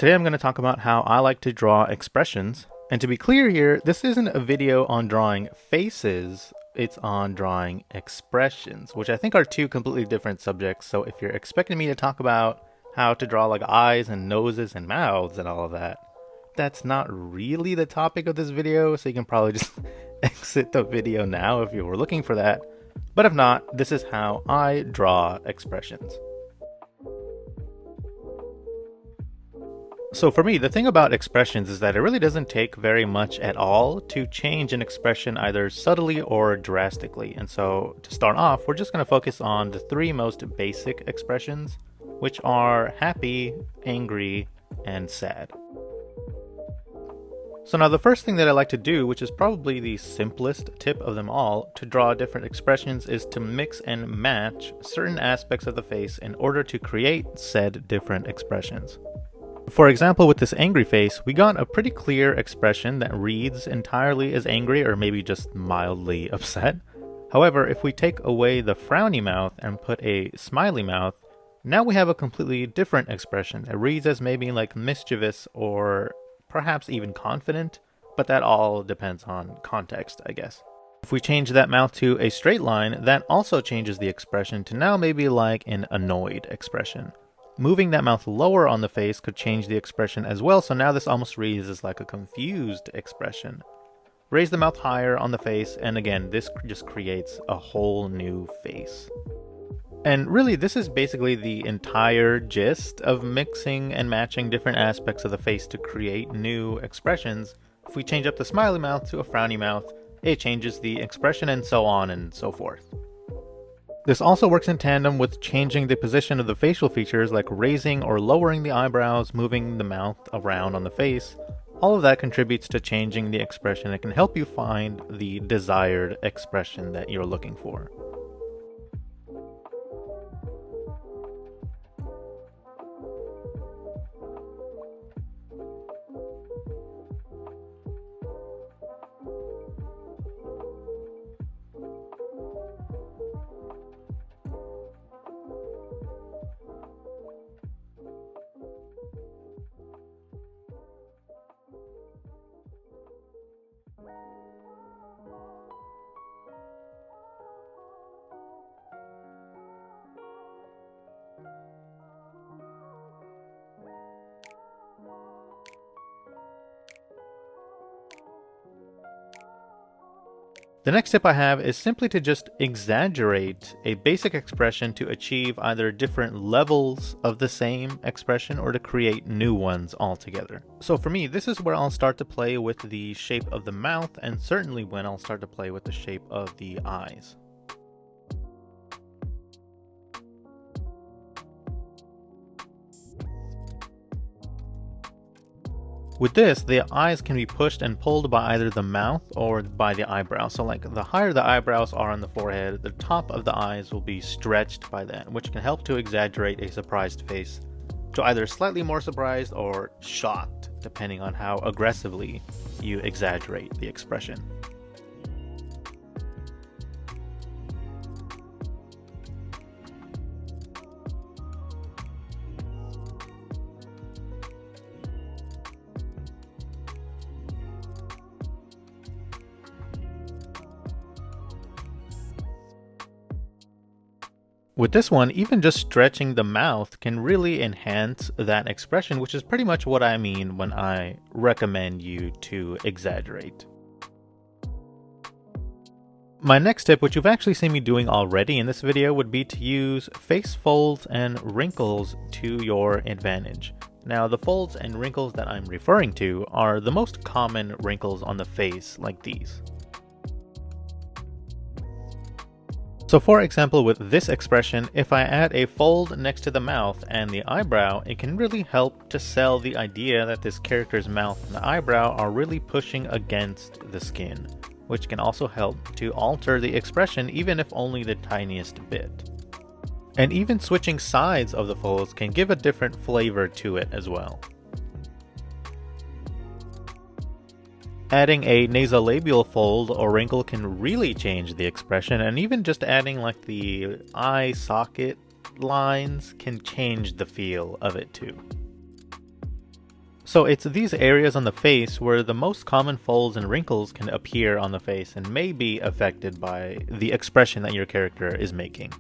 Today I'm going to talk about how I like to draw expressions. And to be clear here, this isn't a video on drawing faces, it's on drawing expressions, which I think are two completely different subjects. So if you're expecting me to talk about how to draw like eyes and noses and mouths and all of that, that's not really the topic of this video, so you can probably just exit the video now if you were looking for that. But if not, this is how I draw expressions. So for me, the thing about expressions is that it really doesn't take very much at all to change an expression either subtly or drastically. And so to start off, we're just going to focus on the three most basic expressions, which are happy, angry, and sad. So now the first thing that I like to do, which is probably the simplest tip of them all, to draw different expressions is to mix and match certain aspects of the face in order to create said different expressions. For example, with this angry face, we got a pretty clear expression that reads entirely as angry or maybe just mildly upset. However, if we take away the frowny mouth and put a smiley mouth, now we have a completely different expression that reads as maybe like mischievous or perhaps even confident, but that all depends on context, I guess. If we change that mouth to a straight line, that also changes the expression to now maybe like an annoyed expression. Moving that mouth lower on the face could change the expression as well, so now this almost reads as like a confused expression. Raise the mouth higher on the face, and again, this just creates a whole new face. And really, this is basically the entire gist of mixing and matching different aspects of the face to create new expressions. If we change up the smiley mouth to a frowny mouth, it changes the expression and so on and so forth. This also works in tandem with changing the position of the facial features, like raising or lowering the eyebrows, moving the mouth around on the face. All of that contributes to changing the expression and can help you find the desired expression that you're looking for. The next tip I have is simply to just exaggerate a basic expression to achieve either different levels of the same expression or to create new ones altogether. So for me, this is where I'll start to play with the shape of the mouth, and certainly when I'll start to play with the shape of the eyes. With this, the eyes can be pushed and pulled by either the mouth or by the eyebrows. So like the higher the eyebrows are on the forehead, the top of the eyes will be stretched by that, which can help to exaggerate a surprised face to either slightly more surprised or shocked, depending on how aggressively you exaggerate the expression. With this one, even just stretching the mouth can really enhance that expression, which is pretty much what I mean when I recommend you to exaggerate. My next tip, which you've actually seen me doing already in this video, would be to use face folds and wrinkles to your advantage. Now, the folds and wrinkles that I'm referring to are the most common wrinkles on the face, like these. So for example, with this expression, if I add a fold next to the mouth and the eyebrow, it can really help to sell the idea that this character's mouth and the eyebrow are really pushing against the skin, which can also help to alter the expression even if only the tiniest bit. And even switching sides of the folds can give a different flavor to it as well. Adding a nasolabial fold or wrinkle can really change the expression, and even just adding like the eye socket lines can change the feel of it too. So it's these areas on the face where the most common folds and wrinkles can appear on the face and may be affected by the expression that your character is making.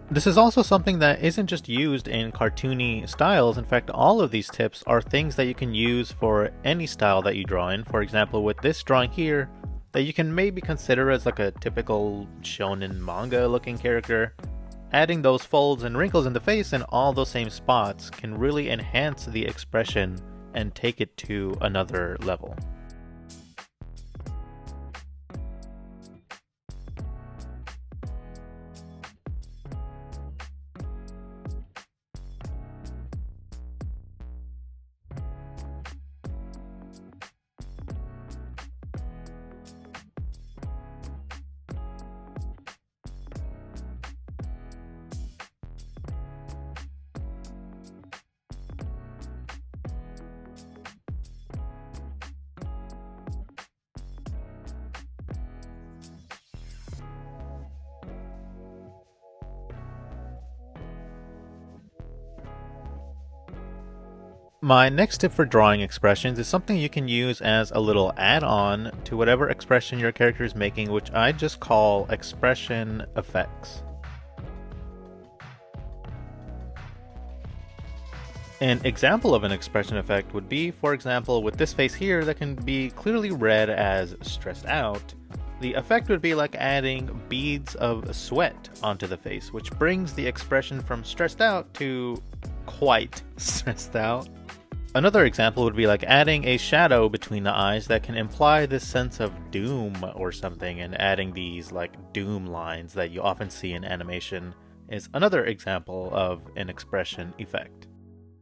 This is also something that isn't just used in cartoony styles. In fact, all of these tips are things that you can use for any style that you draw in. For example, with this drawing here, that you can maybe consider as like a typical shonen manga looking character. Adding those folds and wrinkles in the face in all those same spots can really enhance the expression and take it to another level. My next tip for drawing expressions is something you can use as a little add-on to whatever expression your character is making, which I just call expression effects. An example of an expression effect would be, for example, with this face here that can be clearly read as stressed out. The effect would be like adding beads of sweat onto the face, which brings the expression from stressed out to quite stressed out. Another example would be like adding a shadow between the eyes that can imply this sense of doom or something, and adding these like doom lines that you often see in animation is another example of an expression effect.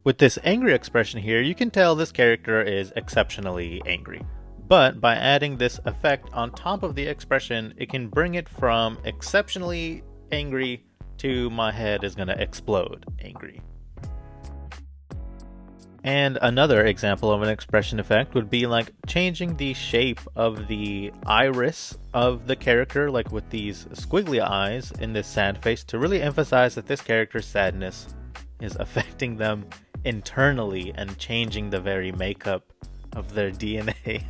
With this angry expression here, you can tell this character is exceptionally angry. But by adding this effect on top of the expression, it can bring it from exceptionally angry to my head is gonna explode angry. And another example of an expression effect would be like changing the shape of the iris of the character, like with these squiggly eyes in this sad face, to really emphasize that this character's sadness is affecting them internally and changing the very makeup of their DNA.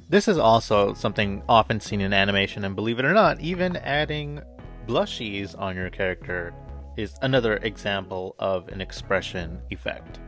This is also something often seen in animation, and believe it or not, even adding blushies on your character is another example of an expression effect.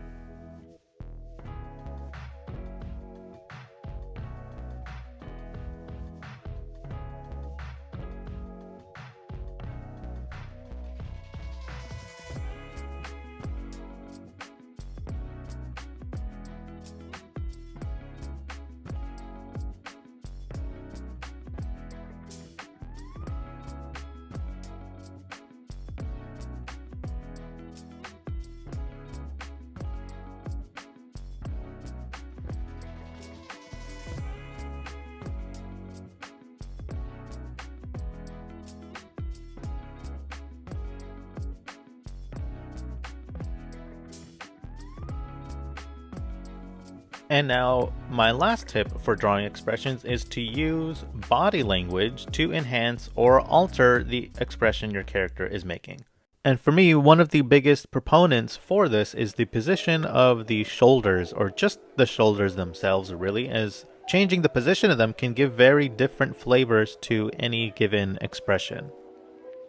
And now, my last tip for drawing expressions is to use body language to enhance or alter the expression your character is making. And for me, one of the biggest proponents for this is the position of the shoulders, or just the shoulders themselves, really, as Changing the position of them can give very different flavors to any given expression.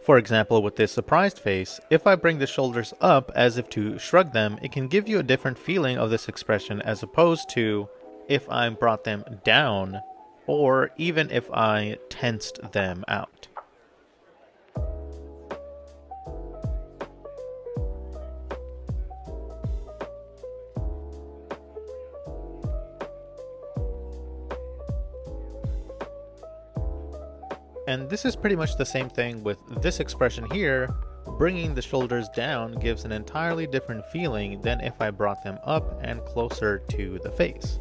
For example, with this surprised face, if I bring the shoulders up as if to shrug them, it can give you a different feeling of this expression as opposed to if I brought them down or even if I tensed them out. And this is pretty much the same thing with this expression here. Bringing the shoulders down gives an entirely different feeling than if I brought them up and closer to the face.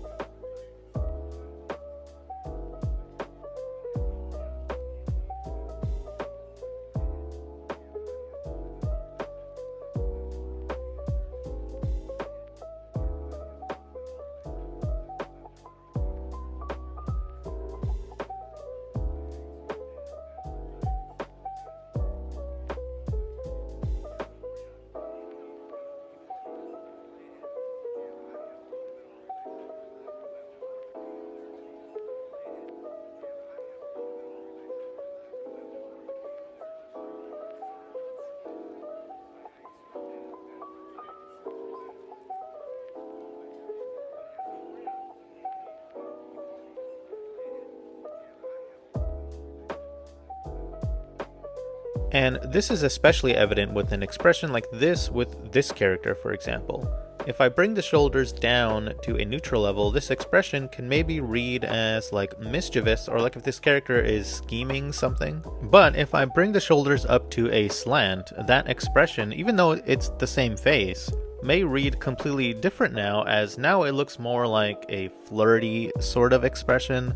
And this is especially evident with an expression like this with this character, for example. If I bring the shoulders down to a neutral level, this expression can maybe read as like mischievous or like if this character is scheming something. But if I bring the shoulders up to a slant, that expression, even though it's the same face, may read completely different now, as now it looks more like a flirty sort of expression.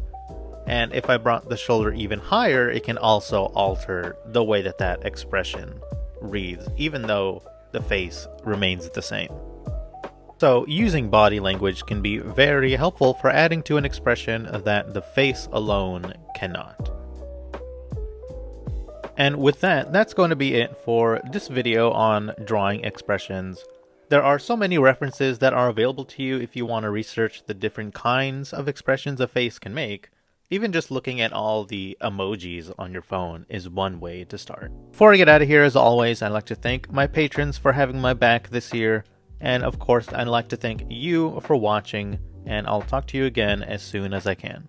And if I brought the shoulder even higher, it can also alter the way that that expression reads, even though the face remains the same. So using body language can be very helpful for adding to an expression that the face alone cannot. And with that, that's going to be it for this video on drawing expressions. There are so many references that are available to you if you want to research the different kinds of expressions a face can make. Even just looking at all the emojis on your phone is one way to start. Before I get out of here, as always, I'd like to thank my patrons for having my back this year. And of course, I'd like to thank you for watching, and I'll talk to you again as soon as I can.